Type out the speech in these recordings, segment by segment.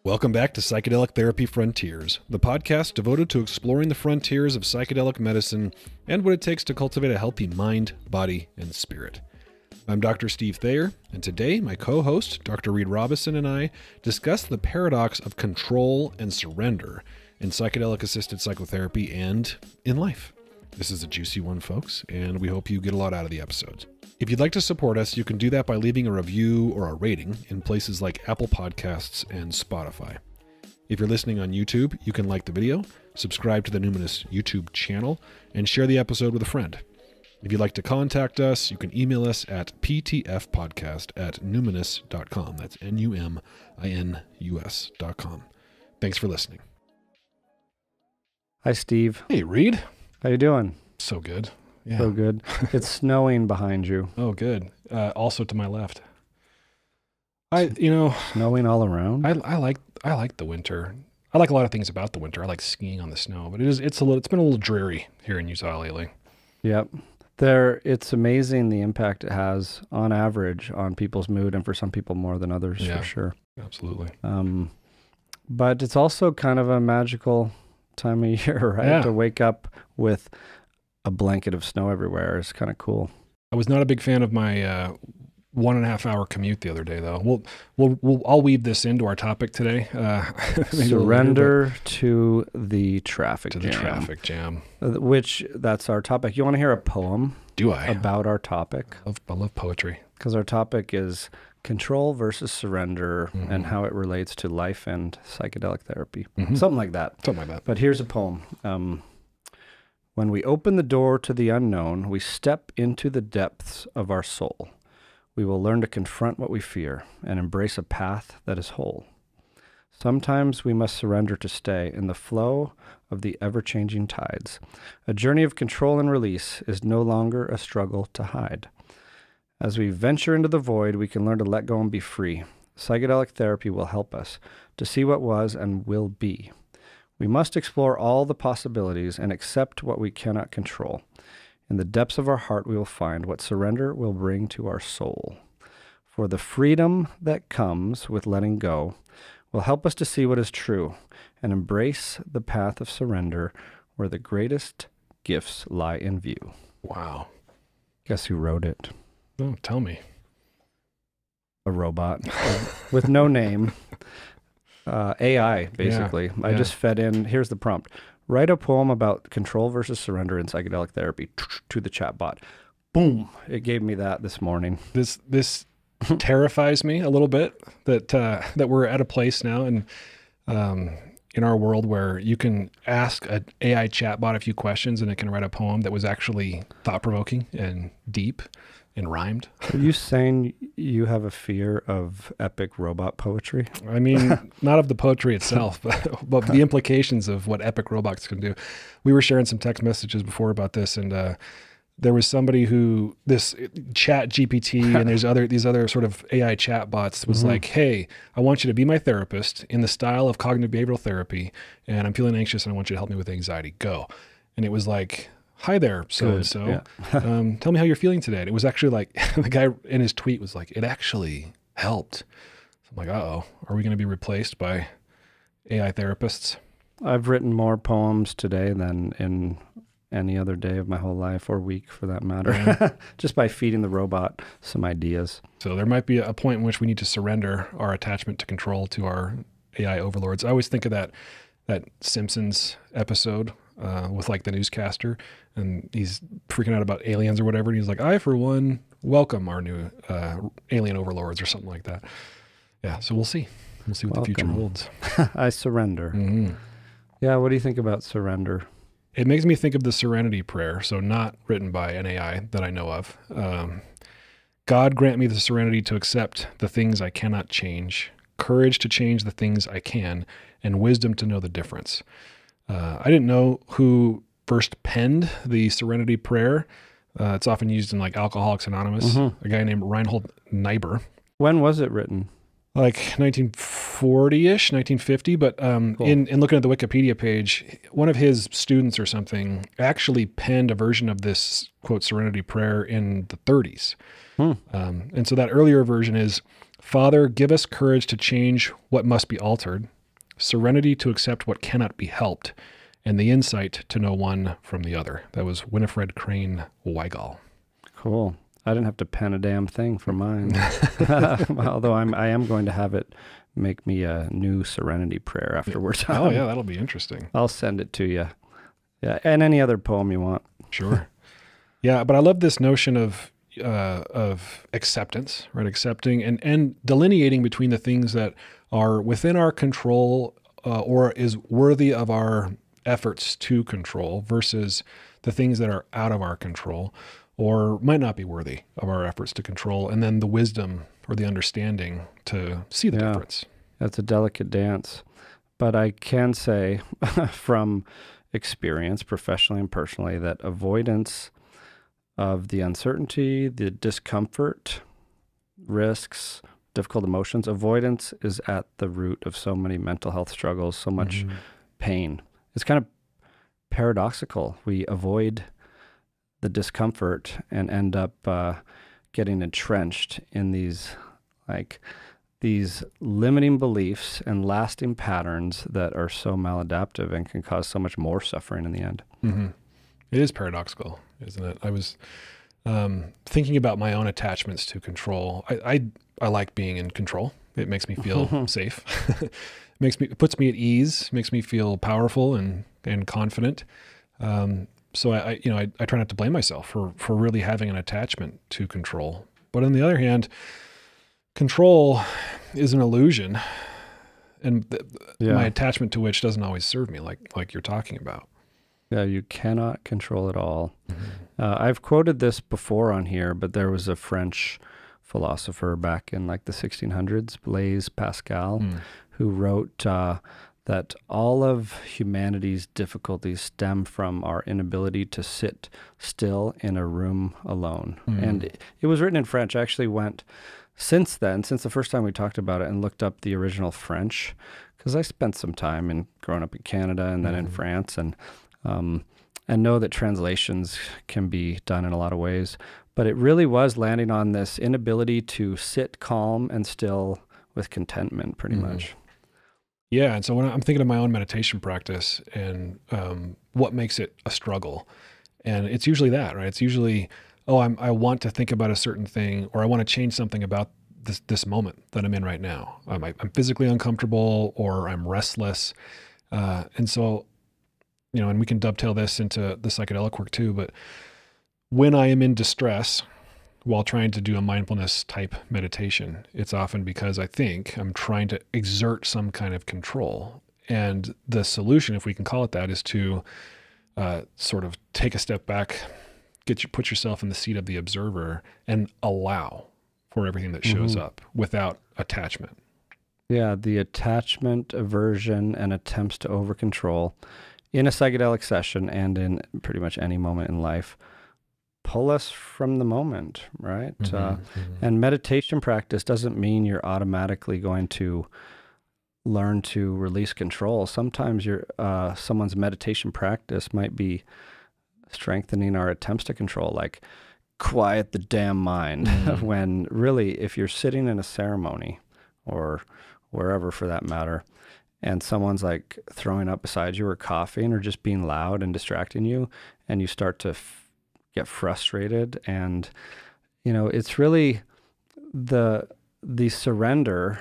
Welcome back to Psychedelic Therapy Frontiers, the podcast devoted to exploring the frontiers of psychedelic medicine and what it takes to cultivate a healthy mind, body, and spirit. I'm Dr. Steve Thayer, and today my co-host, Dr. Reid Robison, and I discuss the paradox of control and surrender in psychedelic-assisted psychotherapy and in life. This is a juicy one, folks, and we hope you get a lot out of the episodes. If you'd like to support us, you can do that by leaving a review or a rating in places like Apple Podcasts and Spotify. If you're listening on YouTube, you can like the video, subscribe to the Numinus YouTube channel, and share the episode with a friend. If you'd like to contact us, you can email us at ptfpodcast@numinus.com. That's Numinus.com. Thanks for listening. Hi, Steve. Hey, Reid. How you doing? So good. Yeah. So good. It's snowing behind you. Oh, good. Also to my left. Snowing all around. I like the winter. I like a lot of things about the winter. I like skiing on the snow, but it's been a little dreary here in Utah lately. Yep. It's amazing the impact it has on average on people's mood, and for some people more than others, for sure. Absolutely. But it's also kind of a magical time of year, right? Yeah. To wake up with a blanket of snow everywhere is kind of cool. I was not a big fan of my 1.5 hour commute the other day, though. I'll weave this into our topic today. Surrender to the traffic jam. To the traffic jam. Which, that's our topic. You want to hear a poem? Do I? About our topic? I love poetry. Because our topic is control versus surrender, and how it relates to life and psychedelic therapy. Something like that. But here's a poem. When we open the door to the unknown, we step into the depths of our soul. We will learn to confront what we fear and embrace a path that is whole. Sometimes we must surrender to stay in the flow of the ever-changing tides. A journey of control and release is no longer a struggle to hide. As we venture into the void, we can learn to let go and be free. Psychedelic therapy will help us to see what was and will be. We must explore all the possibilities and accept what we cannot control. In the depths of our heart, we will find what surrender will bring to our soul. For the freedom that comes with letting go will help us to see what is true and embrace the path of surrender where the greatest gifts lie in view. Wow. Guess who wrote it? Oh, tell me. A robot with no name. AI, basically. I just fed in, here's the prompt. Write a poem about control versus surrender in psychedelic therapy to the chat bot. Boom. It gave me that this morning. This terrifies me a little bit that we're at a place now in our world where you can ask an AI chatbot a few questions and it can write a poem that was actually thought-provoking and deep and rhymed. Are you saying you have a fear of epic robot poetry? I mean, not of the poetry itself, but the implications of what epic robots can do. We were sharing some text messages before about this, and there was somebody this chat GPT and these other sort of AI chatbots was like, hey, I want you to be my therapist in the style of cognitive behavioral therapy, and I'm feeling anxious and I want you to help me with anxiety. Go. And it was like, hi there, so-and-so. Tell me how you're feeling today. And it was actually like, the guy in his tweet was like, it actually helped. So I'm like, uh-oh, are we going to be replaced by AI therapists? I've written more poems today than in any other day of my whole life, or week for that matter, just by feeding the robot some ideas. So there might be a point in which we need to surrender our attachment to control to our AI overlords. I always think of that Simpsons episode with like the newscaster, and he's freaking out about aliens or whatever. And he's like, I, for one, welcome our new alien overlords or something like that. Yeah. So we'll see. We'll see what the future holds. I surrender. Yeah. What do you think about surrender? It makes me think of the Serenity Prayer. So not written by an AI that I know of. God grant me the serenity to accept the things I cannot change, courage to change the things I can, and wisdom to know the difference. I didn't know who first penned the Serenity Prayer. It's often used in like Alcoholics Anonymous, a guy named Reinhold Niebuhr. When was it written? Like 1940-ish, 1950. But cool. in looking at the Wikipedia page, one of his students or something actually penned a version of this, quote, Serenity Prayer in the 30s. And so that earlier version is, Father, give us courage to change what must be altered, serenity to accept what cannot be helped, and the insight to know one from the other. That was Winifred Crane Weigall. Cool. I didn't have to pen a damn thing for mine. Although I am going to have it make me a new serenity prayer afterwards. Oh yeah, that'll be interesting. I'll send it to you. Yeah, and any other poem you want. Sure. Yeah, but I love this notion of acceptance, right? Accepting and delineating between the things that are within our control or is worthy of our efforts to control versus the things that are out of our control or might not be worthy of our efforts to control, and then the wisdom or the understanding to see the difference. That's a delicate dance. But I can say from experience, professionally and personally, that avoidance of the uncertainty, the discomfort, risks, difficult emotions, avoidance is at the root of so many mental health struggles, so much pain. It's kind of paradoxical. We avoid the discomfort and end up getting entrenched in these limiting beliefs and lasting patterns that are so maladaptive and can cause so much more suffering in the end. Mm-hmm. It is paradoxical, isn't it? I was thinking about my own attachments to control. I like being in control. It makes me feel safe. It puts me at ease, makes me feel powerful and confident. So I try not to blame myself for really having an attachment to control. But on the other hand, control is an illusion, and my attachment to which doesn't always serve me, like you're talking about. Yeah, you cannot control it all. Mm-hmm. I've quoted this before on here, but there was a French philosopher back in like the 1600s, Blaise Pascal, who wrote that all of humanity's difficulties stem from our inability to sit still in a room alone. And it was written in French. I actually went since the first time we talked about it, and looked up the original French, because I spent some time growing up in Canada and then in France, and know that translations can be done in a lot of ways. But it really was landing on this inability to sit calm and still with contentment, pretty much. Yeah, and so when I'm thinking of my own meditation practice and what makes it a struggle, and it's usually that, right? It's usually, I want to think about a certain thing, or I want to change something about this moment that I'm in right now. I'm physically uncomfortable, or I'm restless, and so, and we can dovetail this into the psychedelic work too. But when I am in distress while trying to do a mindfulness type meditation, it's often because I think I'm trying to exert some kind of control. And the solution, if we can call it that, is to sort of take a step back, put yourself in the seat of the observer, and allow for everything that shows up without attachment. Yeah, the attachment, aversion, and attempts to over control in a psychedelic session and in pretty much any moment in life pull us from the moment, right? And meditation practice doesn't mean you're automatically going to learn to release control. Sometimes someone's meditation practice might be strengthening our attempts to control, like quiet the damn mind, when really, if you're sitting in a ceremony or wherever for that matter, and someone's like throwing up beside you or coughing or just being loud and distracting you, and you start to get frustrated, and it's really the surrender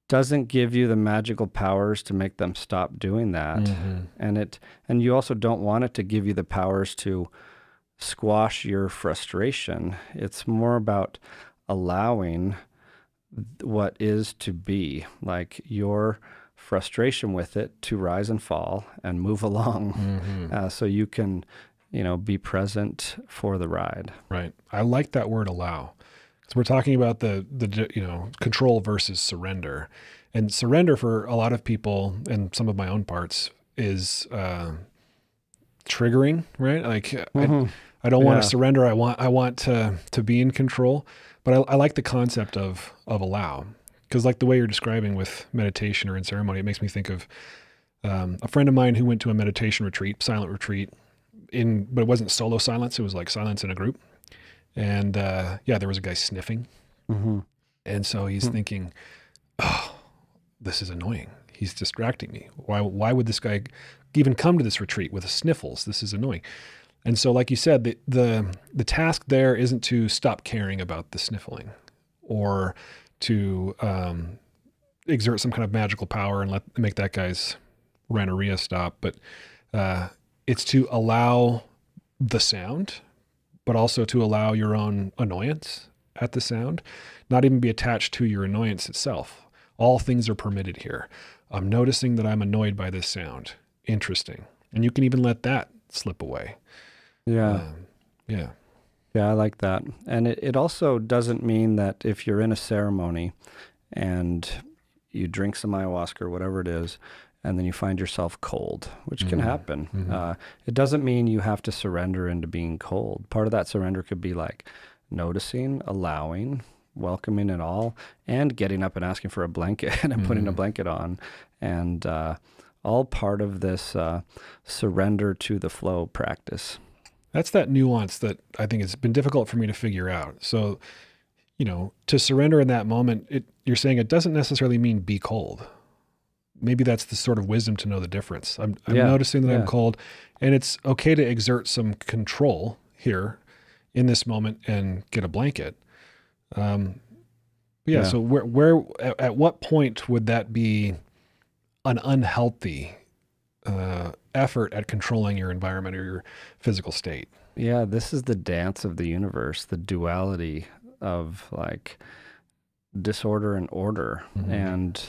doesn't give you the magical powers to make them stop doing that, and you also don't want it to give you the powers to squash your frustration. It's more about allowing what is to be, like your frustration with it, to rise and fall and move along, so you can be present for the ride. Right. I like that word allow, because we're talking about the control versus surrender. And surrender for a lot of people, and some of my own parts, is triggering, right? Like I don't want to surrender. I want to be in control. But I like the concept of allow, because like the way you're describing with meditation or in ceremony, it makes me think of a friend of mine who went to a meditation retreat, silent retreat, but it wasn't solo silence. It was like silence in a group. And there was a guy sniffing. And so he's thinking, this is annoying. He's distracting me. Why would this guy even come to this retreat with sniffles? This is annoying. And so, like you said, the task there isn't to stop caring about the sniffling or to exert some kind of magical power and make that guy's rhinorrhea stop, but it's to allow the sound, but also to allow your own annoyance at the sound, not even be attached to your annoyance itself. All things are permitted here. I'm noticing that I'm annoyed by this sound. Interesting. And you can even let that slip away. Yeah. Yeah, I like that. And it also doesn't mean that if you're in a ceremony and you drink some ayahuasca or whatever it is, and then you find yourself cold, which can happen. It doesn't mean you have to surrender into being cold. Part of that surrender could be like noticing, allowing, welcoming it all, and getting up and asking for a blanket and putting a blanket on. And all part of this surrender to the flow practice. That's that nuance that I think has been difficult for me to figure out. So, to surrender in that moment, you're saying it doesn't necessarily mean be cold. Maybe that's the sort of wisdom to know the difference. I'm noticing that I'm cold, and it's okay to exert some control here in this moment and get a blanket. So where at what point would that be an unhealthy effort at controlling your environment or your physical state? Yeah, this is the dance of the universe, the duality of like disorder and order, and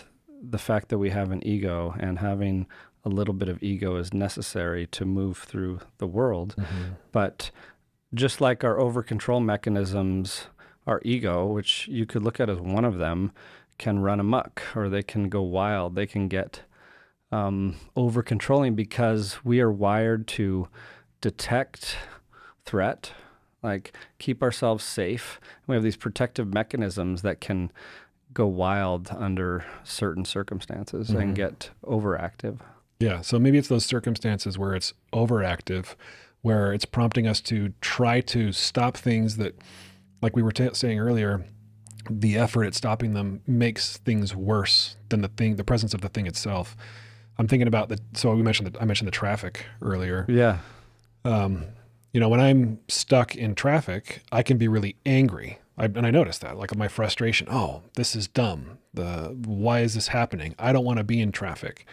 the fact that we have an ego, and having a little bit of ego is necessary to move through the world. But just like our over-control mechanisms, our ego, which you could look at as one of them, can run amok, or they can go wild. They can get over-controlling because we are wired to detect threat, like keep ourselves safe. We have these protective mechanisms that can go wild under certain circumstances and get overactive. Yeah, so maybe it's those circumstances where it's overactive, where it's prompting us to try to stop things that, like we were saying earlier, the effort at stopping them makes things worse than the presence of the thing itself. I'm thinking about I mentioned the traffic earlier. Yeah. When I'm stuck in traffic, I can be really angry. And I noticed that, like my frustration. Oh, this is dumb. Why is this happening? I don't want to be in traffic.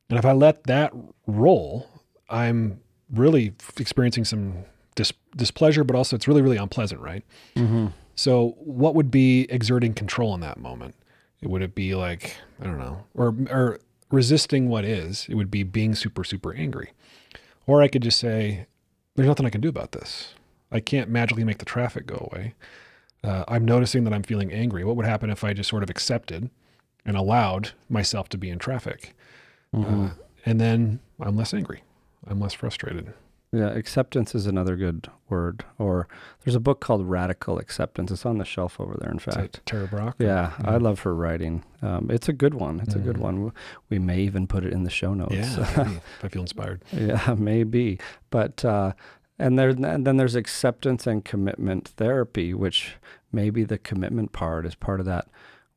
And if I let that roll, I'm really experiencing some displeasure, but also it's really, really unpleasant, right? So what would be exerting control in that moment? Would it be like, I don't know, or resisting what is? It would be being super, super angry. Or I could just say, there's nothing I can do about this. I can't magically make the traffic go away. I'm noticing that I'm feeling angry. What would happen if I just sort of accepted and allowed myself to be in traffic? And then I'm less angry. I'm less frustrated. Yeah, acceptance is another good word. Or there's a book called Radical Acceptance. It's on the shelf over there, in fact. Tara Brach? Yeah, I love her writing. It's a good one. It's a good one. We may even put it in the show notes. Yeah, maybe, if I feel inspired. Yeah, maybe. But and then there's acceptance and commitment therapy, which maybe the commitment part is part of that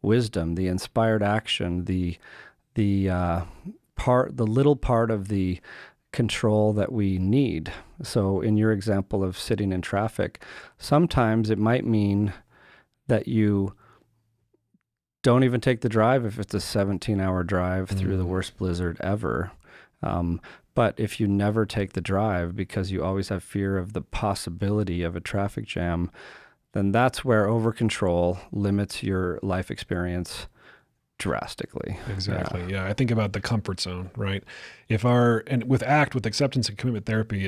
wisdom, the inspired action, the little part of the control that we need. So in your example of sitting in traffic, sometimes it might mean that you don't even take the drive if it's a 17-hour drive through the worst blizzard ever. But if you never take the drive because you always have fear of the possibility of a traffic jam, then that's where over-control limits your life experience drastically. Exactly. Yeah. I think about the comfort zone, right? With acceptance and commitment therapy,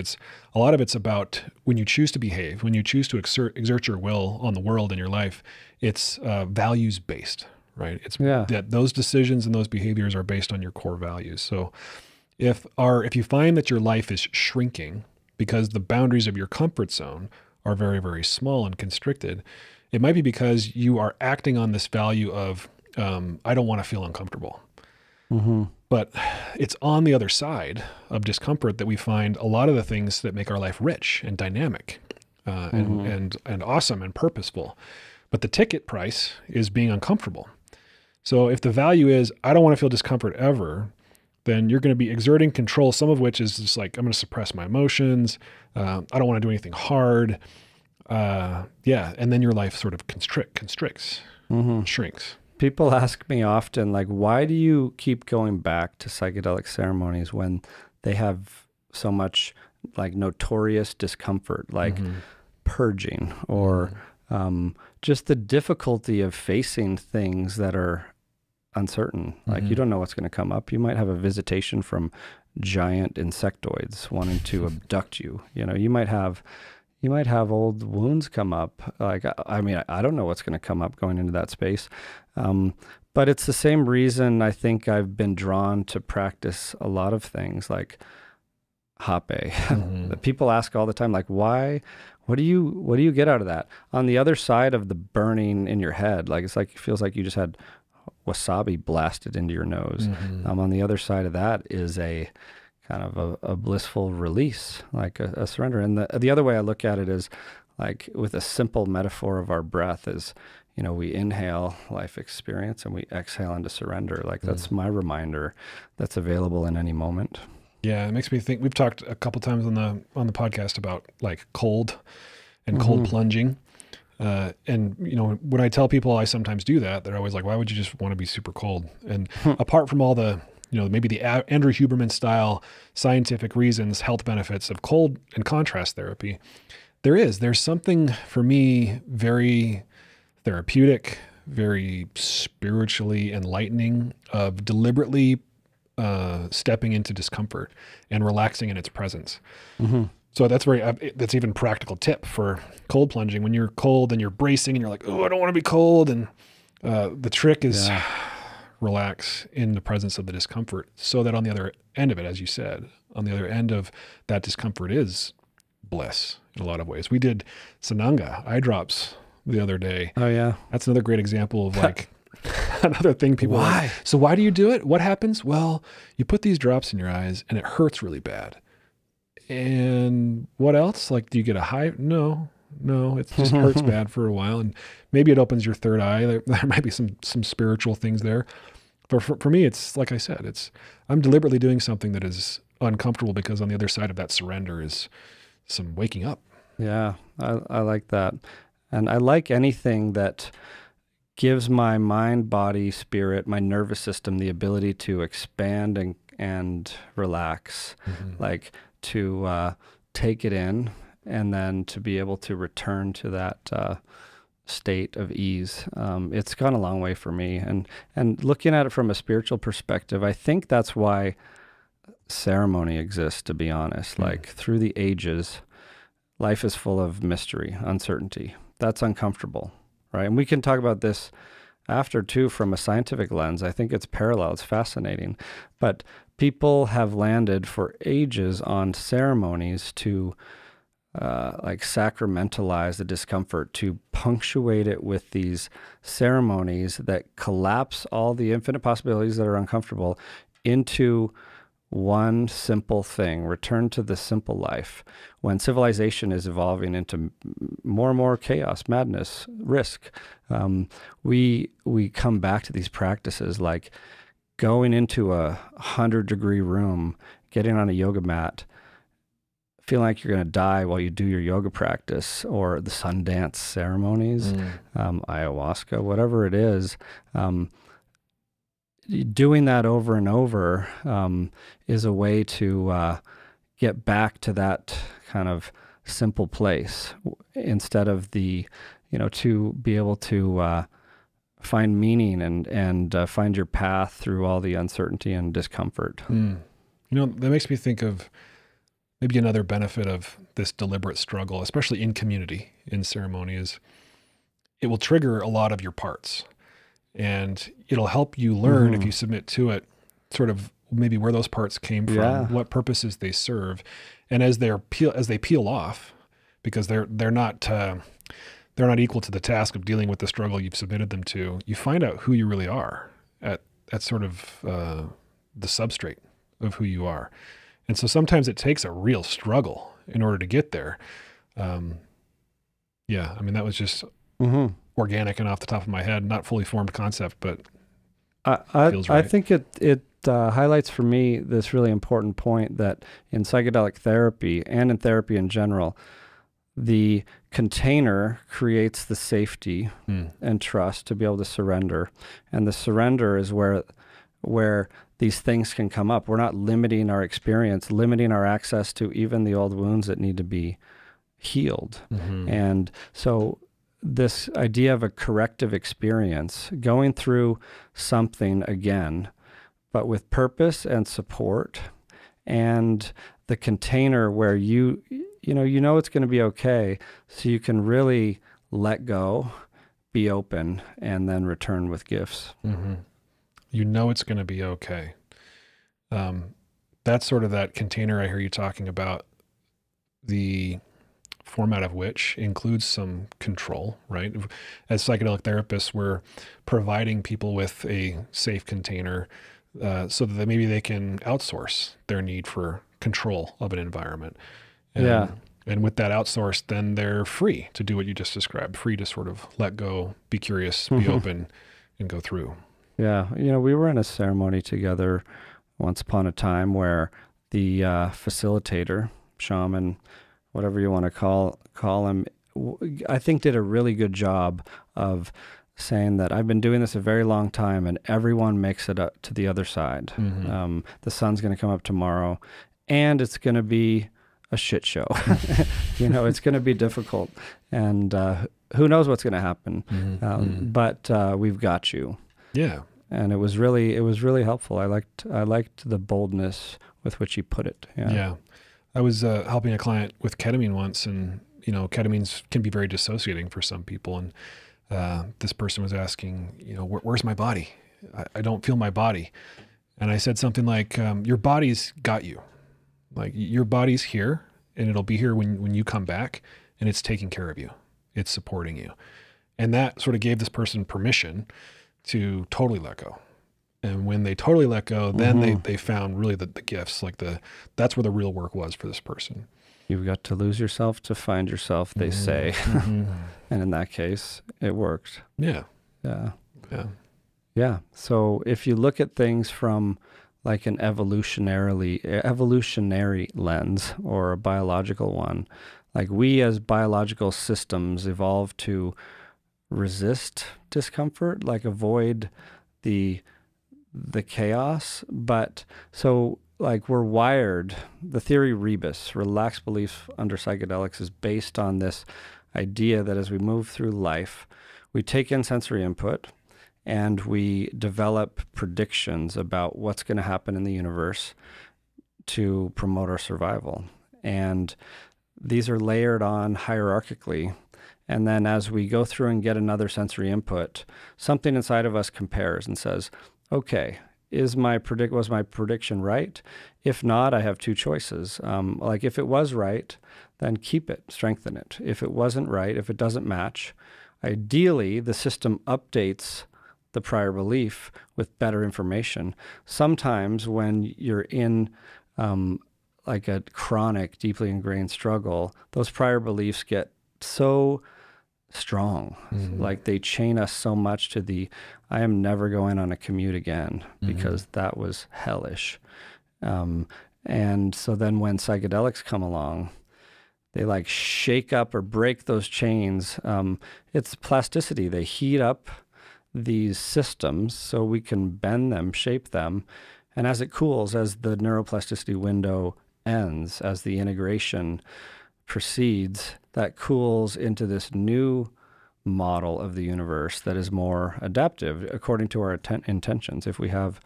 a lot of it's about when you choose to behave, when you choose to exert your will on the world in your life, it's values based, right? It's that those decisions and those behaviors are based on your core values. So if you find that your life is shrinking because the boundaries of your comfort zone are very, very small and constricted, it might be because you are acting on this value of I don't want to feel uncomfortable. But it's on the other side of discomfort that we find a lot of the things that make our life rich and dynamic and awesome and purposeful. But the ticket price is being uncomfortable. So if the value is, I don't want to feel discomfort ever, then you're going to be exerting control, some of which is just like, I'm going to suppress my emotions. I don't want to do anything hard. And then your life sort of constricts, shrinks. People ask me often, like, why do you keep going back to psychedelic ceremonies when they have so much like notorious discomfort, like purging or just the difficulty of facing things that are uncertain. Like you don't know what's going to come up. You might have a visitation from giant insectoids wanting to abduct you. You know, you might have old wounds come up. Like, I mean, I don't know what's going to come up going into that space. But it's the same reason I think I've been drawn to practice a lot of things like hape. People ask all the time, like, why, what do you get out of that? On the other side of the burning in your head, like, it's like, it feels like you just had wasabi blasted into your nose. On the other side of that is a kind of a blissful release, like a surrender. And the other way I look at it is like with a simple metaphor of our breath is, you know, we inhale life experience and we exhale into surrender. Like that's my reminder that's available in any moment. Yeah, it makes me think, we've talked a couple times on the podcast about like cold and cold plunging. And you know, when I tell people I sometimes do that, they're always like, why would you just want to be super cold? And apart from all the, you know, maybe the Andrew Huberman style scientific reasons, health benefits of cold and contrast therapy, there's something for me very therapeutic, very spiritually enlightening of deliberately stepping into discomfort and relaxing in its presence. So that's even practical tip for cold plunging. When you're cold and you're bracing and you're like, oh, I don't want to be cold. And the trick is relax in the presence of the discomfort so that on the other end of it, as you said, on the other end of that discomfort is bliss in a lot of ways. We did Sananga eye drops the other day. Oh yeah. That's another great example of like another thing people Why? are like, so why do you do it? What happens? Well, you put these drops in your eyes and it hurts really bad. And what else? Like, do you get a high? No, it just hurts bad for a while. And maybe it opens your third eye. There might be some spiritual things there. But for me, it's like I said, I'm deliberately doing something that is uncomfortable because on the other side of that surrender is some waking up. Yeah, I like that. And I like anything that gives my mind, body, spirit, my nervous system the ability to expand and relax, like to take it in and then to be able to return to that state of ease. It's gone a long way for me. And looking at it from a spiritual perspective, I think that's why ceremony exists, to be honest. Like through the ages, life is full of mystery, uncertainty. That's uncomfortable, right? And we can talk about this after too from a scientific lens. I think it's parallel. It's fascinating. But people have landed for ages on ceremonies to like sacramentalize the discomfort, to punctuate it with these ceremonies that collapse all the infinite possibilities that are uncomfortable into one simple thing, return to the simple life. When civilization is evolving into more and more chaos, madness, risk, we come back to these practices like going into a 100-degree room, getting on a yoga mat, feeling like you're going to die while you do your yoga practice, or the sun dance ceremonies, ayahuasca, whatever it is. Doing that over and over is a way to get back to that kind of simple place instead of the, to be able to find meaning and find your path through all the uncertainty and discomfort. That makes me think of maybe another benefit of this deliberate struggle, especially in community, in ceremony, is it will trigger a lot of your parts. And it'll help you learn, if you submit to it, sort of maybe where those parts came from, what purposes they serve. And as they peel off, because they're not equal to the task of dealing with the struggle you've submitted them to, you find out who you really are at sort of the substrate of who you are. And so sometimes it takes a real struggle in order to get there. That was just organic and off the top of my head, not fully formed concept, but feels right. I think it highlights for me this really important point that in psychedelic therapy and in therapy in general, the container creates the safety and trust to be able to surrender. And the surrender is where these things can come up. We're not limiting our experience, limiting our access to even the old wounds that need to be healed. And so this idea of a corrective experience, going through something again, but with purpose and support, and the container where you know it's going to be okay, so you can really let go, be open, and then return with gifts. You know it's going to be okay. That's sort of that container I hear you talking about, the format of which includes some control, right? As psychedelic therapists, we're providing people with a safe container so that maybe they can outsource their need for control of an environment. And with that outsource, then they're free to do what you just described, free to sort of let go, be curious, be open, and go through. Yeah. We were in a ceremony together once upon a time where the facilitator, shaman, whatever you want to call him, I think did a really good job of saying that I've been doing this a very long time and everyone makes it up to the other side. The sun's going to come up tomorrow and it's going to be a shit show. It's going to be difficult and who knows what's going to happen. But we've got you. Yeah. And it was really helpful. I liked the boldness with which he put it. Yeah. I was helping a client with ketamine once, and ketamines can be very dissociating for some people. And this person was asking, where's my body? I don't feel my body. And I said something like, your body's got you. Like your body's here, and it'll be here when you come back, and it's taking care of you. It's supporting you. And that sort of gave this person permission to totally let go. And when they totally let go, then they found really the gifts, that's where the real work was for this person. You've got to lose yourself to find yourself, they say. And in that case, it worked. Yeah. Yeah. Yeah. Yeah. So if you look at things from like an evolutionary lens or a biological one, like we as biological systems evolved to resist discomfort, like avoid the chaos. But so like we're wired, the theory rebus, relaxed belief under psychedelics, is based on this idea that as we move through life, we take in sensory input and we develop predictions about what's going to happen in the universe to promote our survival. And these are layered on hierarchically. And then as we go through and get another sensory input, something inside of us compares and says, okay, was my prediction right? If not, I have two choices. Like if it was right, then keep it, strengthen it. If it wasn't right, if it doesn't match, ideally the system updates the prior belief with better information. Sometimes when you're in like a chronic, deeply ingrained struggle, those prior beliefs get so strong. Like they chain us so much to I am never going on a commute again because that was hellish. And so then when psychedelics come along, they like shake up or break those chains. It's plasticity. They heat up these systems so we can bend them, shape them. And as it cools, as the neuroplasticity window ends, as the integration proceeds, that cools into this new model of the universe that is more adaptive according to our intentions, if we have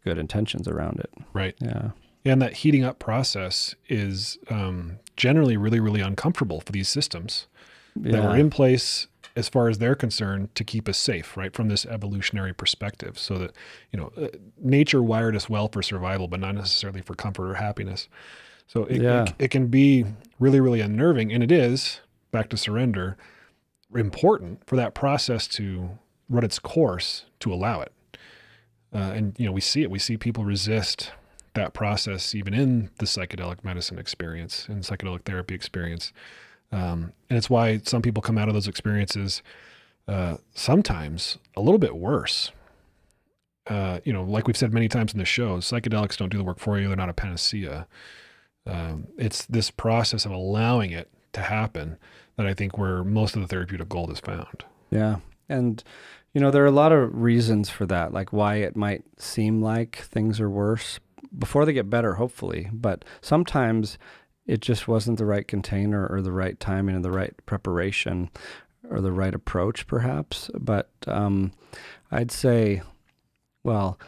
good intentions around it. Right. Yeah. And that heating up process is generally really, really uncomfortable for these systems that were in place as far as they're concerned to keep us safe, right, from this evolutionary perspective. So that, nature wired us well for survival, but not necessarily for comfort or happiness. So it can be really, really unnerving. And it is, back to surrender, important for that process to run its course to allow it. And we see it. We see people resist that process even in the psychedelic medicine experience and psychedelic therapy experience. And it's why some people come out of those experiences sometimes a little bit worse like we've said many times in the show, psychedelics don't do the work for you. They're not a panacea. It's this process of allowing it to happen that I think where most of the therapeutic gold is found. Yeah. And, there are a lot of reasons for that, like why it might seem like things are worse before they get better, hopefully. But sometimes it just wasn't the right container or the right timing or the right preparation or the right approach, perhaps. But I'd say, well,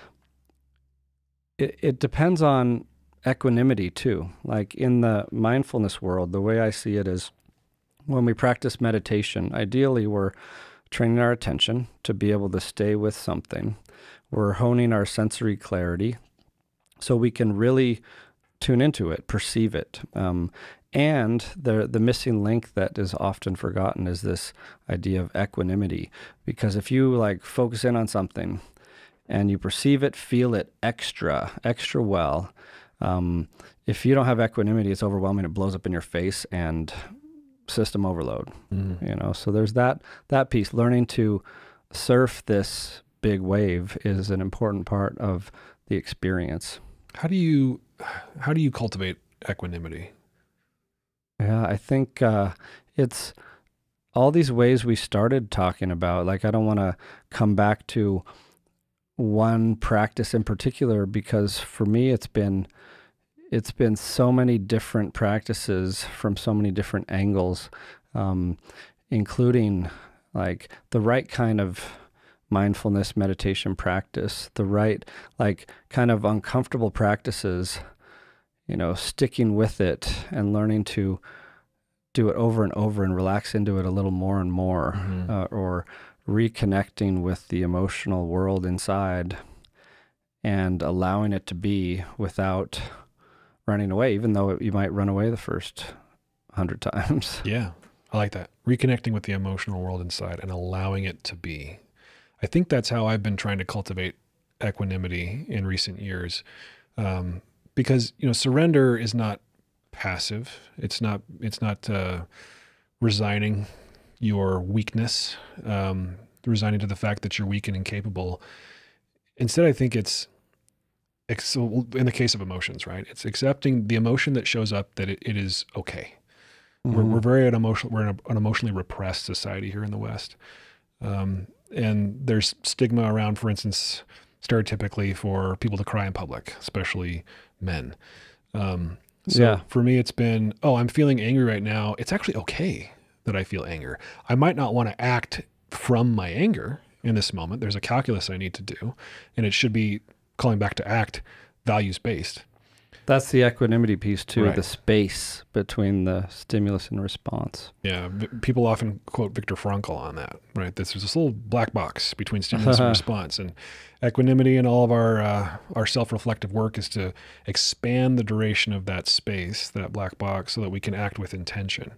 it depends on equanimity too. Like in the mindfulness world, the way I see it is when we practice meditation, ideally we're training our attention to be able to stay with something. We're honing our sensory clarity so we can really tune into it, perceive it. And the missing link that is often forgotten is this idea of equanimity. Because if you like focus in on something and you perceive it, feel it extra well, if you don't have equanimity, it's overwhelming. It blows up in your face and system overload. So there's that piece. Learning to surf this big wave is an important part of the experience. How do you cultivate equanimity? Yeah, I think it's all these ways we started talking about. Like, I don't want to come back to one practice in particular, because for me it's been so many different practices from so many different angles, including like the right kind of mindfulness meditation practice, the right like kind of uncomfortable practices, sticking with it and learning to do it over and over and relax into it a little more and more, or reconnecting with the emotional world inside and allowing it to be without running away, even though you might run away the first 100 times. Yeah, I like that. Reconnecting with the emotional world inside and allowing it to be. I think that's how I've been trying to cultivate equanimity in recent years. Because, surrender is not passive. It's not resigning your weakness, resigning to the fact that you're weak and incapable. Instead, I think it's in the case of emotions, right? It's accepting the emotion that shows up, that it is okay. We're very we're an emotionally repressed society here in the West. And there's stigma around, for instance, stereotypically for people to cry in public, especially men. For me, it's been, I'm feeling angry right now. It's actually okay that I feel anger. I might not want to act from my anger in this moment. There's a calculus I need to do, and it should be, calling back to ACT, values-based. That's the equanimity piece too, right. The space between the stimulus and response. Yeah, people often quote Viktor Frankl on that, right? There's this little black box between stimulus and response, and equanimity in all of our self-reflective work is to expand the duration of that space, that black box, so that we can act with intention.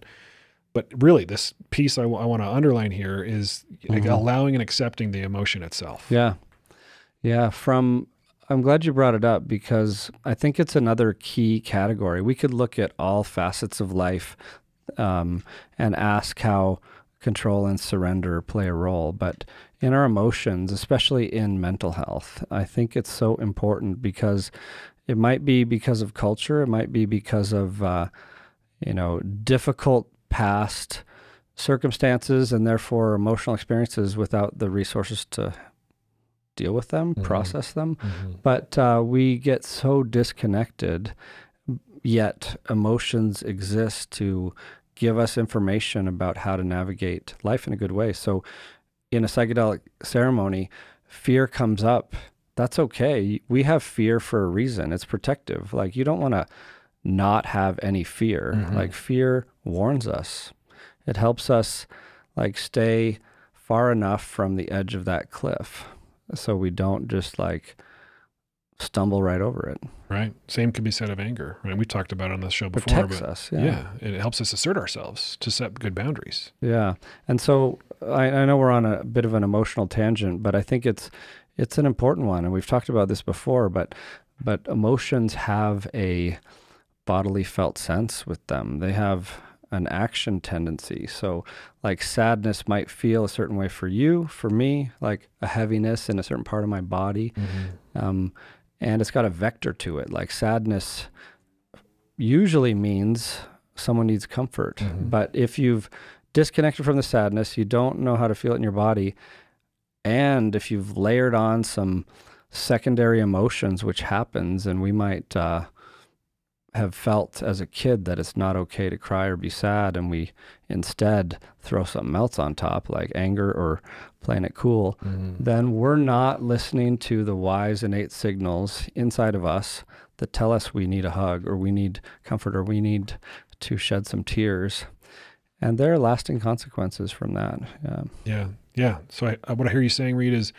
But really, this piece I want to underline here is allowing and accepting the emotion itself. Yeah. I'm glad you brought it up, because I think it's another key category. We could look at all facets of life and ask how control and surrender play a role. But in our emotions, especially in mental health, I think it's so important, because it might be because of culture. It might be because of, difficult past circumstances and therefore emotional experiences without the resources to deal with them, process them. But we get so disconnected, yet emotions exist to give us information about how to navigate life in a good way. So in a psychedelic ceremony, fear comes up. That's okay. We have fear for a reason. It's protective. Like, you don't want to not have any fear. Like, fear warns us. It helps us like stay far enough from the edge of that cliff, so we don't just like stumble right over it. Right. Same could be said of anger. Right. We talked about it on the show before. Protects us. Yeah. It helps us assert ourselves, to set good boundaries. Yeah. And so I know we're on a bit of an emotional tangent, but I think it's an important one. And we've talked about this before, but emotions have a bodily felt sense with them. They have an action tendency. So like sadness might feel a certain way for you, for me, like a heaviness in a certain part of my body. And it's got a vector to it. Like sadness usually means someone needs comfort. But if you've disconnected from the sadness, you don't know how to feel it in your body, and if you've layered on some secondary emotions, which happens, and we might have felt as a kid that it's not okay to cry or be sad, and we instead throw something else on top, like anger or playing it cool, then we're not listening to the wise innate signals inside of us that tell us we need a hug, or we need comfort, or we need to shed some tears. And there are lasting consequences from that. Yeah. So what I hear you saying, Reid, is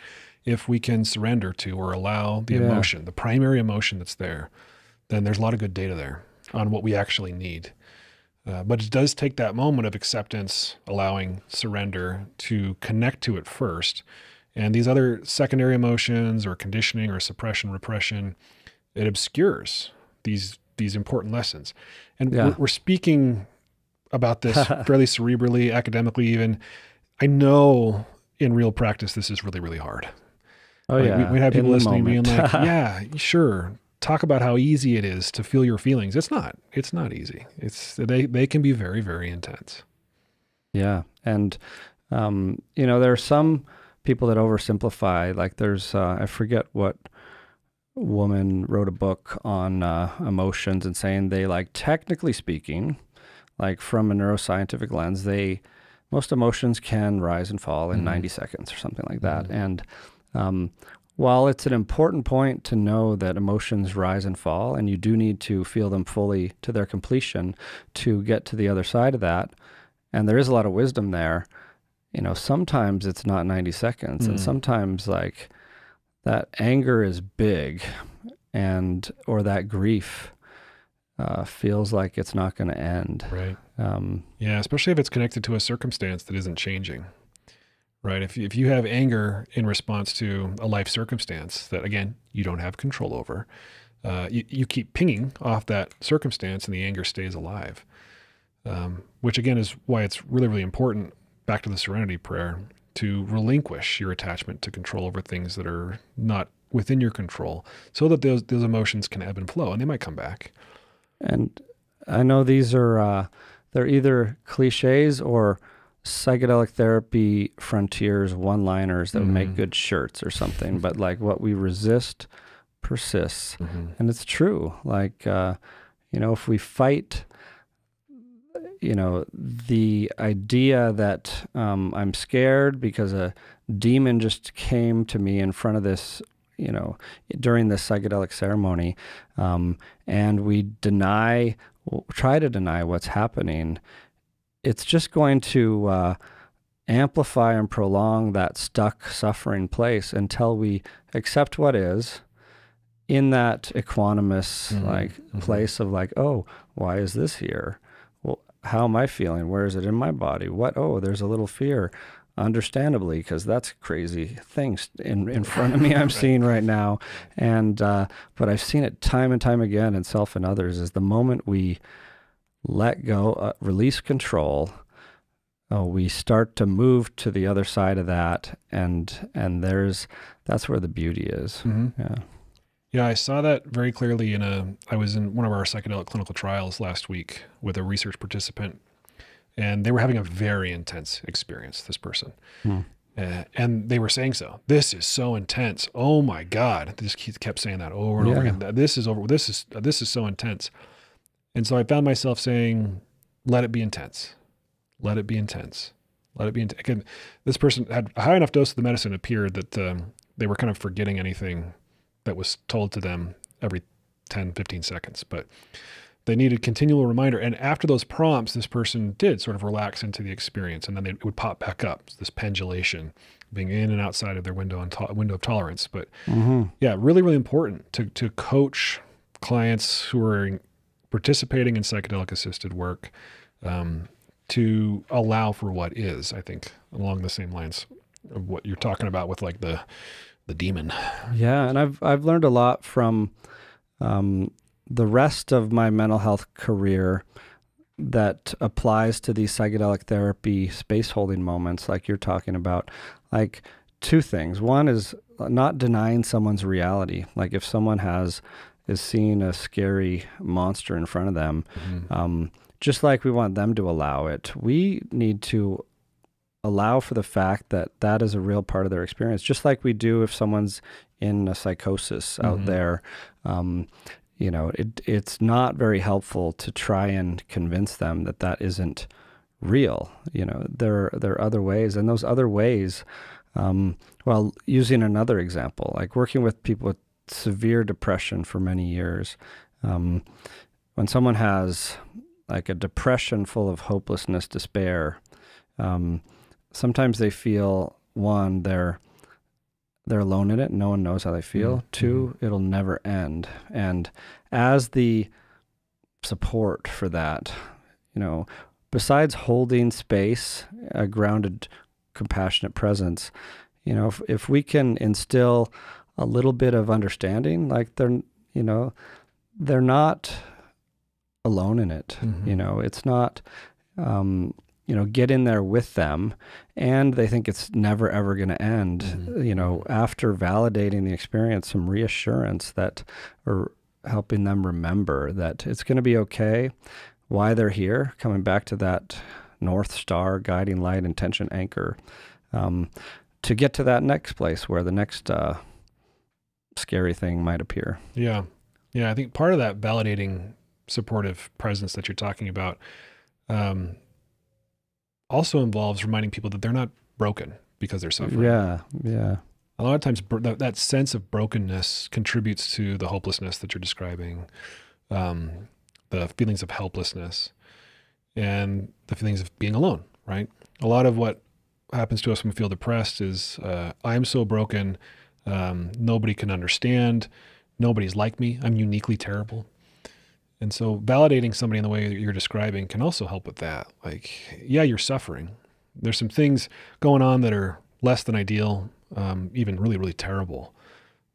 if we can surrender to or allow the emotion, the primary emotion that's there, then there's a lot of good data there on what we actually need. But it does take that moment of acceptance, allowing surrender to connect to it first. And these other secondary emotions or conditioning or suppression, repression, it obscures these important lessons. And we're speaking about this fairly cerebrally, academically even. I know in real practice, this is really, really hard. Oh, yeah. We'd have people listening being like, yeah, sure. Talk about how easy it is to feel your feelings. It's not easy. They can be very, very intense. Yeah. And, there are some people that oversimplify, like there's, I forget what woman wrote a book on emotions and saying they, like, technically speaking, like from a neuroscientific lens, most emotions can rise and fall in 90 seconds or something like that. And while it's an important point to know that emotions rise and fall, and you do need to feel them fully to their completion to get to the other side of that, and there is a lot of wisdom there, sometimes it's not 90 seconds, and sometimes like that anger is big, or that grief feels like it's not going to end. Right. Especially if it's connected to a circumstance that isn't changing. Right. If you have anger in response to a life circumstance that, again, you don't have control over, you keep pinging off that circumstance and the anger stays alive, which again is why it's really, really important, back to the serenity prayer, to relinquish your attachment to control over things that are not within your control, so that those emotions can ebb and flow, and they might come back. And I know these are, they're either cliches or Psychedelic Therapy Frontiers one-liners that would make good shirts or something. But like, what we resist persists. And it's true. Like, if we fight, the idea that I'm scared because a demon just came to me in front of this, during this psychedelic ceremony, and we try to deny what's happening, it's just going to amplify and prolong that stuck suffering place until we accept what is in that equanimous place of like, oh, why is this here? Well, how am I feeling? Where is it in my body? Oh, there's a little fear. Understandably, because that's crazy things in front of me I'm seeing right now. And but I've seen it time and time again in self and others, is the moment we let go, release control, we start to move to the other side of that, and that's where the beauty is. Yeah, I saw that very clearly I was in one of our psychedelic clinical trials last week with a research participant, and they were having a very intense experience, this person. And they were saying so. This is so intense. Oh my God. They just kept saying that over and over again. This is so intense. And so I found myself saying, let it be intense. Let it be intense. Let it be intense. Again, this person had a high enough dose of the medicine, it appeared, that they were kind of forgetting anything that was told to them every 10, 15 seconds. But they needed continual reminder. And after those prompts, this person did sort of relax into the experience, and then it would pop back up, this pendulation, being in and outside of their window of tolerance. But really, really important to coach clients who are participating in psychedelic assisted work, to allow for what is, I think, along the same lines of what you're talking about with like the demon. Yeah. And I've learned a lot from, the rest of my mental health career, that applies to these psychedelic therapy space holding moments like you're talking about, like two things. One is not denying someone's reality. Like if someone is seeing a scary monster in front of them, just like we want them to allow it, we need to allow for the fact that that is a real part of their experience, just like we do if someone's in a psychosis out there. It's not very helpful to try and convince them that that isn't real. There are other ways, and those other ways, using another example, like working with people with severe depression for many years, when someone has like a depression full of hopelessness, despair, sometimes they feel, one, they're alone in it. No one knows how they feel. Two, it'll never end. And as the support for that, besides holding space, a grounded, compassionate presence, if we can instill a little bit of understanding, like they're not alone in it. It's not, get in there with them, and they think it's never, ever going to end. After validating the experience, some reassurance that, or helping them remember that it's going to be okay, why they're here, coming back to that North Star, guiding light, intention, anchor, to get to that next place where the next scary thing might appear. Yeah. I think part of that validating, supportive presence that you're talking about also involves reminding people that they're not broken because they're suffering. Yeah. A lot of times that sense of brokenness contributes to the hopelessness that you're describing, the feelings of helplessness, and the feelings of being alone, right? A lot of what happens to us when we feel depressed is, I'm so broken, nobody can understand, nobody's like me, I'm uniquely terrible. And so validating somebody in the way that you're describing can also help with that. Like, yeah, you're suffering. There's some things going on that are less than ideal, even really, really terrible.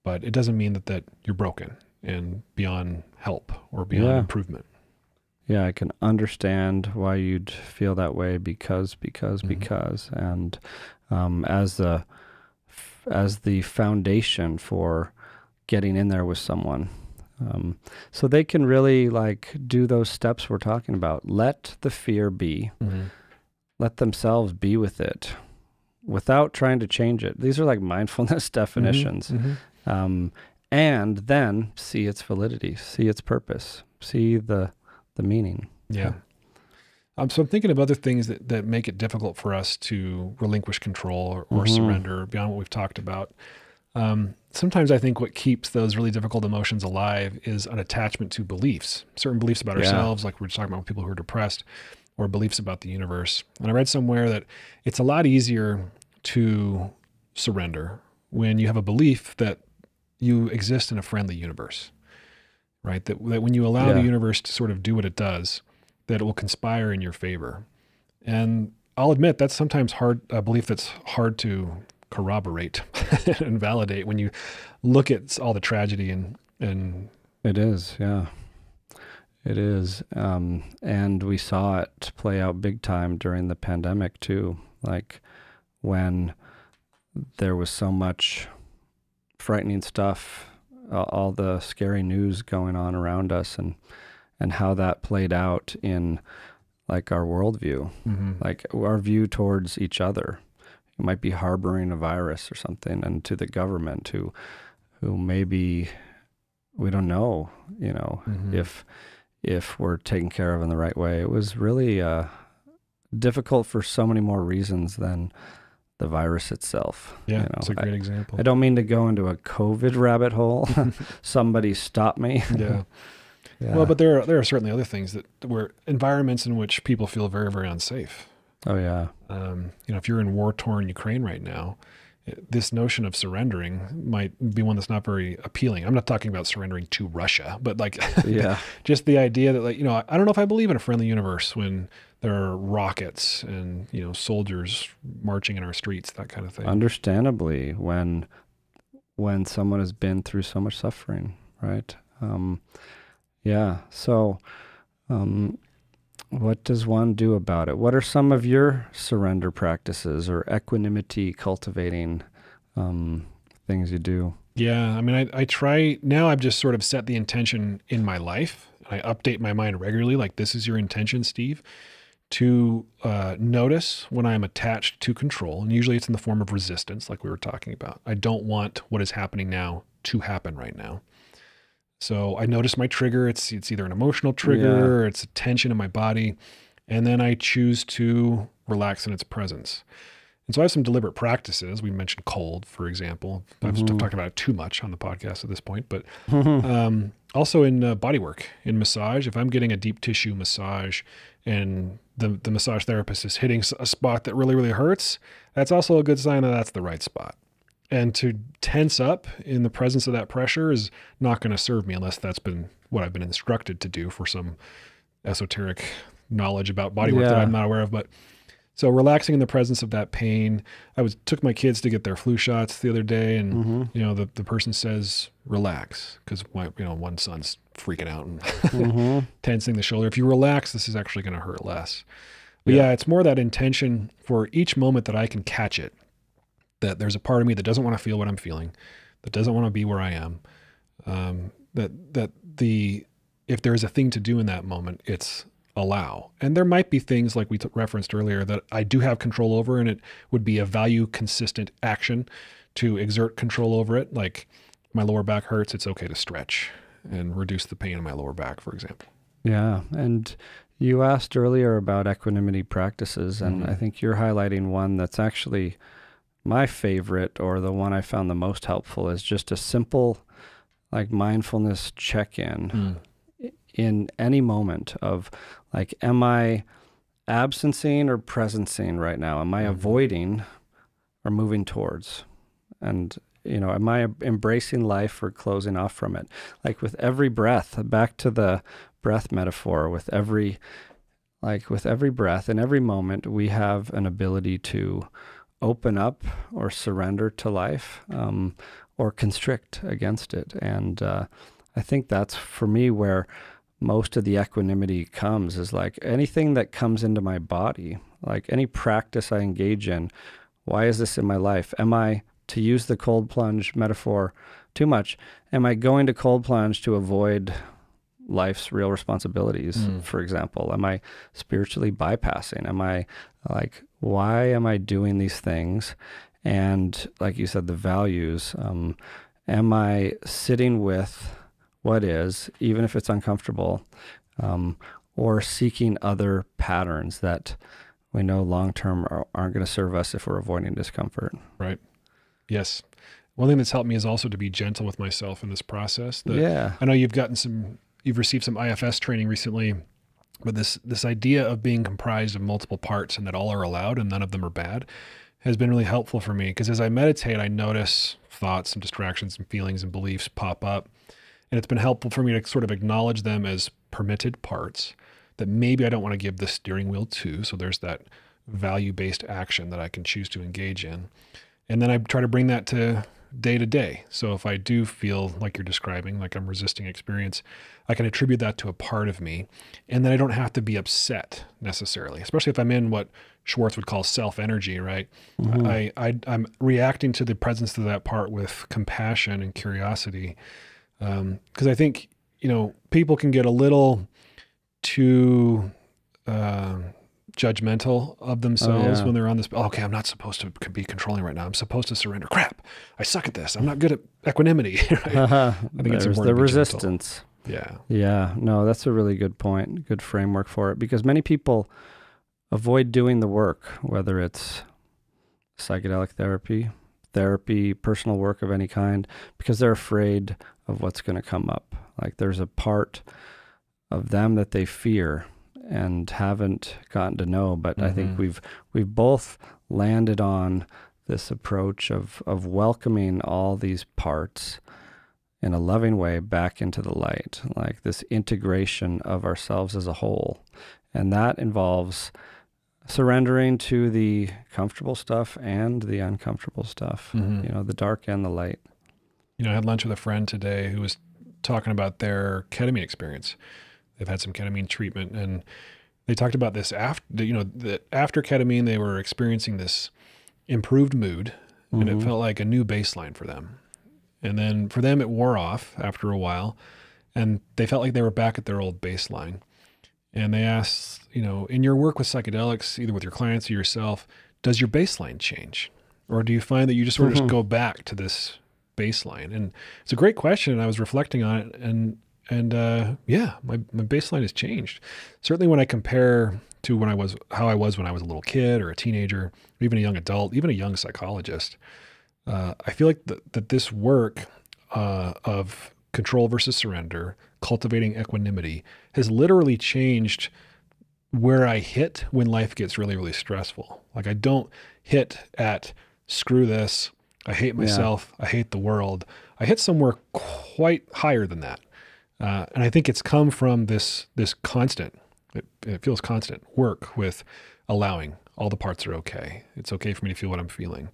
But it doesn't mean that you're broken and beyond help or beyond improvement. Yeah, I can understand why you'd feel that way because. And as the foundation for getting in there with someone. So they can really do those steps we're talking about. Let the fear be. Let themselves be with it without trying to change it. These are like mindfulness definitions. And then see its validity, see its purpose, see the meaning. Yeah. So I'm thinking of other things that make it difficult for us to relinquish control or surrender beyond what we've talked about. Sometimes I think what keeps those really difficult emotions alive is an attachment to beliefs, certain beliefs about ourselves, like we're just talking about people who are depressed, or beliefs about the universe. And I read somewhere that it's a lot easier to surrender when you have a belief that you exist in a friendly universe, right? That when you allow the universe to sort of do what it does, that it will conspire in your favor. And I'll admit that's sometimes a belief that's hard to corroborate and validate when you look at all the tragedy and it is, yeah, it is. And we saw it play out big time during the pandemic too, like when there was so much frightening stuff, all the scary news going on around us, and how that played out in like our worldview, like our view towards each other. Might be harboring a virus or something, and to the government who maybe we don't know, if we're taken care of in the right way. It was really difficult for so many more reasons than the virus itself. Yeah, it's a great example. I don't mean to go into a COVID rabbit hole. Somebody stop me. Yeah. Well, but there are certainly other things that were environments in which people feel very, very unsafe. Oh, yeah. If you're in war-torn Ukraine right now, this notion of surrendering might be one that's not very appealing. I'm not talking about surrendering to Russia, but just the idea that I don't know if I believe in a friendly universe when there are rockets and, soldiers marching in our streets, that kind of thing. Understandably, when someone has been through so much suffering, right? So what does one do about it? What are some of your surrender practices or equanimity cultivating things you do? Yeah, I mean, I try now. I've just sort of set the intention in my life. I update my mind regularly, like, this is your intention, Steve, to notice when I am attached to control. And usually it's in the form of resistance, like we were talking about. I don't want what is happening now to happen right now. So I notice my trigger. It's either an emotional trigger or it's a tension in my body. And then I choose to relax in its presence. And so I have some deliberate practices. We mentioned cold, for example. I've talked about it too much on the podcast at this point, but also in body work, in massage. If I'm getting a deep tissue massage and the massage therapist is hitting a spot that really, really hurts, that's also a good sign that that's the right spot. And to tense up in the presence of that pressure is not going to serve me unless that's been what I've been instructed to do for some esoteric knowledge about body work that I'm not aware of. But so relaxing in the presence of that pain. I took my kids to get their flu shots the other day, and the person says, relax, because one son's freaking out and tensing the shoulder. If you relax, this is actually going to hurt less. But it's more that intention for each moment that I can catch it, that there's a part of me that doesn't want to feel what I'm feeling, that doesn't want to be where I am. If there's a thing to do in that moment, it's allow. And there might be things like we referenced earlier that I do have control over, and it would be a value consistent action to exert control over it. Like, my lower back hurts, it's okay to stretch and reduce the pain in my lower back, for example. Yeah. And you asked earlier about equanimity practices, and I think you're highlighting one that's actually my favorite, or the one I found the most helpful, is just a simple, like, mindfulness check-in in any moment of, like, am I absencing or presencing right now? Am I avoiding or moving towards? And, am I embracing life or closing off from it? Like, with every breath, back to the breath metaphor, with every breath and every moment, we have an ability to open up or surrender to life, or constrict against it. And I think that's, for me, where most of the equanimity comes, is like anything that comes into my body, like any practice I engage in. Why is this in my life? Am I, to use the cold plunge metaphor too much, am I going to cold plunge to avoid life's real responsibilities, for example? Am I spiritually bypassing? Am I like, why am I doing these things? And like you said, the values, am I sitting with what is, even if it's uncomfortable, or seeking other patterns that we know long-term aren't going to serve us if we're avoiding discomfort? Right. Yes. One thing that's helped me is also to be gentle with myself in this process. I know you've received some IFS training recently, but this idea of being comprised of multiple parts and that all are allowed and none of them are bad has been really helpful for me, because as I meditate, I notice thoughts and distractions and feelings and beliefs pop up. And it's been helpful for me to sort of acknowledge them as permitted parts that maybe I don't want to give the steering wheel to. So there's that value-based action that I can choose to engage in. And then I try to bring that to day. So if I do feel like you're describing, like I'm resisting experience, I can attribute that to a part of me. And then I don't have to be upset necessarily, especially if I'm in what Schwartz would call self-energy, right? I'm reacting to the presence of that part with compassion and curiosity. Because I think, people can get a little too judgmental of themselves when they're on this. Okay, I'm not supposed to be controlling right now. I'm supposed to surrender. Crap, I suck at this. I'm not good at equanimity. Right? I think it's important. The resistance. Gentle. Yeah. No, that's a really good point. Good framework for it, because many people avoid doing the work, whether it's psychedelic therapy, personal work of any kind, because they're afraid of what's going to come up. Like, there's a part of them that they fear and haven't gotten to know. But I think we've both landed on this approach of welcoming all these parts in a loving way back into the light, like this integration of ourselves as a whole. And that involves surrendering to the comfortable stuff and the uncomfortable stuff, the dark and the light. I had lunch with a friend today who was talking about their ketamine experience. They've had some ketamine treatment, and they talked about this after, that after ketamine, they were experiencing this improved mood, and it felt like a new baseline for them. And then for them, it wore off after a while, and they felt like they were back at their old baseline. And they asked, in your work with psychedelics, either with your clients or yourself, does your baseline change? Or do you find that you just sort of just go back to this baseline? And it's a great question. And I was reflecting on it, and yeah, my baseline has changed. Certainly when I compare to how I was when I was a little kid or a teenager, or even a young adult, even a young psychologist, I feel like that this work of control versus surrender, cultivating equanimity, has literally changed where I hit when life gets really, really stressful. Like I don't hit at screw this, I hate myself, I hate the world. I hit somewhere quite higher than that. And I think it's come from this constant, it feels constant work with allowing all the parts are okay. It's okay for me to feel what I'm feeling.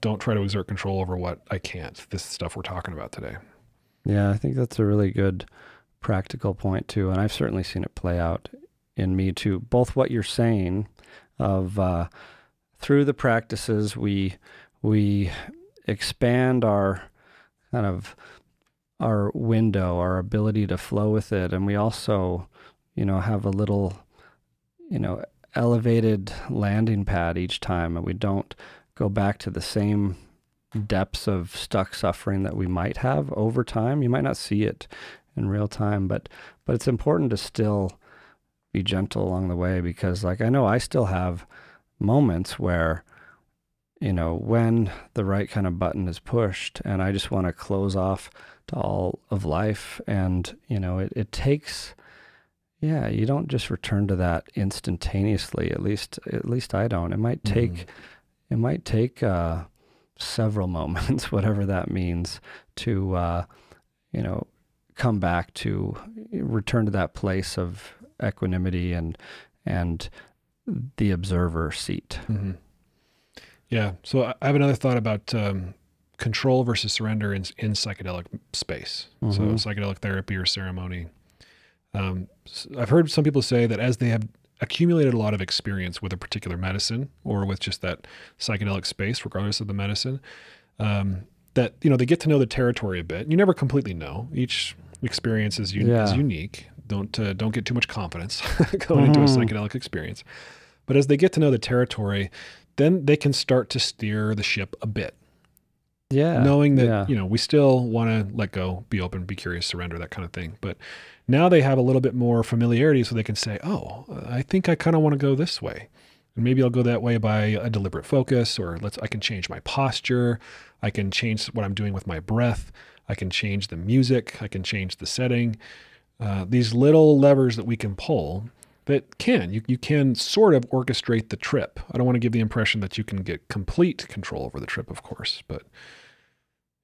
Don't try to exert control over what I can't. This stuff we're talking about today. Yeah, I think that's a really good practical point too. And I've certainly seen it play out in me too. Both what you're saying of through the practices, we expand our kind of our window, our ability to flow with it. And we also, have a little, elevated landing pad each time, and we don't go back to the same depths of stuck suffering that we might have over time. You might not see it in real time, but it's important to still be gentle along the way, because I know I still have moments where, when the right kind of button is pushed and I just want to close off to all of life. And, it takes, you don't just return to that instantaneously. At least I don't. It might take, several moments, whatever that means, to, come back to return to that place of equanimity and the observer seat. Mm-hmm. Yeah. So I have another thought about control versus surrender in psychedelic space. So psychedelic therapy or ceremony. I've heard some people say that as they have accumulated a lot of experience with a particular medicine or with just that psychedelic space, regardless of the medicine, that, they get to know the territory a bit. You never completely know. Each experience is unique. Don't get too much confidence going into a psychedelic experience. But as they get to know the territory, then they can start to steer the ship a bit. Yeah. Knowing that, we still want to let go, be open, be curious, surrender, that kind of thing. But now they have a little bit more familiarity, so they can say, oh, I think I kind of want to go this way. And maybe I'll go that way by a deliberate focus, or I can change my posture. I can change what I'm doing with my breath. I can change the music. I can change the setting. These little levers that we can pull that you can sort of orchestrate the trip. I don't want to give the impression that you can get complete control over the trip, of course, but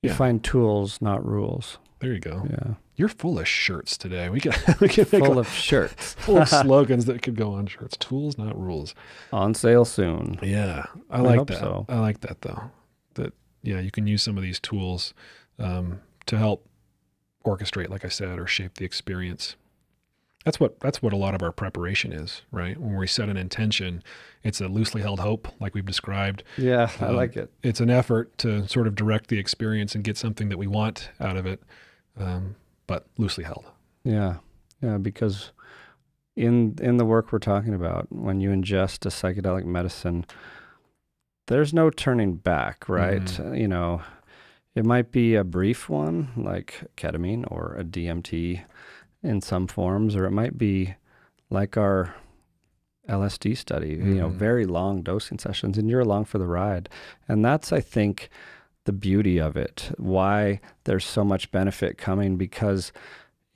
you find tools, not rules. There you go. Yeah. You're full of shirts today. We can full of shirts. Full of slogans that could go on shirts. Tools, not rules. On sale soon. Yeah. I like that. So. I like that though. That you can use some of these tools to help orchestrate, like I said, or shape the experience. That's what a lot of our preparation is, right? When we set an intention, it's a loosely held hope, like we've described. Yeah, I like it. It's an effort to sort of direct the experience and get something that we want out of it, but loosely held. Yeah, because in the work we're talking about, when you ingest a psychedelic medicine, there's no turning back, right? Mm-hmm. It might be a brief one, like ketamine or a DMT in some forms, or it might be like our LSD study, very long dosing sessions, and you're along for the ride. And that's, I think, the beauty of it, why there's so much benefit coming, because,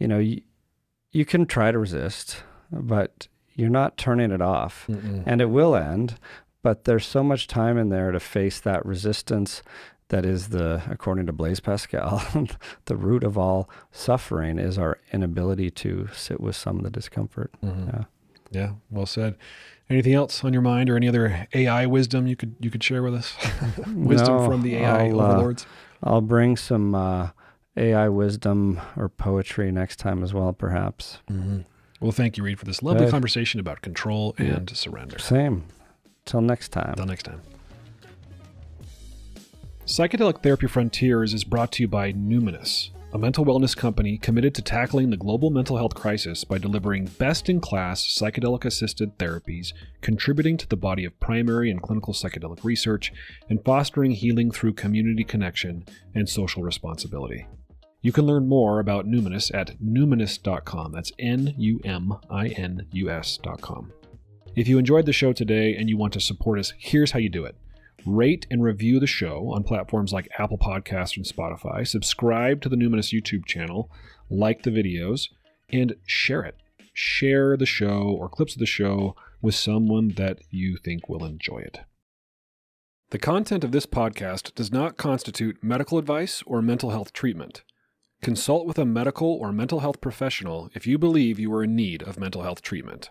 you can try to resist, but you're not turning it off. Mm-mm. And it will end, but there's so much time in there to face that resistance. That is according to Blaise Pascal, the root of all suffering is our inability to sit with some of the discomfort. Mm-hmm. Yeah, well said. Anything else on your mind, or any other AI wisdom you could share with us? Wisdom from the AI overlords? I'll bring some AI wisdom or poetry next time as well, perhaps. Mm-hmm. Well, thank you, Reid, for this lovely conversation about control and surrender. Same. Till next time. Until next time. Psychedelic Therapy Frontiers is brought to you by Numinus, a mental wellness company committed to tackling the global mental health crisis by delivering best-in-class psychedelic-assisted therapies, contributing to the body of primary and clinical psychedelic research, and fostering healing through community connection and social responsibility. You can learn more about Numinus at numinus.com. That's Numinus.com. If you enjoyed the show today and you want to support us, here's how you do it. Rate and review the show on platforms like Apple Podcasts and Spotify. Subscribe to the Numinus YouTube channel, like the videos, and share it. Share the show or clips of the show with someone that you think will enjoy it. The content of this podcast does not constitute medical advice or mental health treatment. Consult with a medical or mental health professional if you believe you are in need of mental health treatment.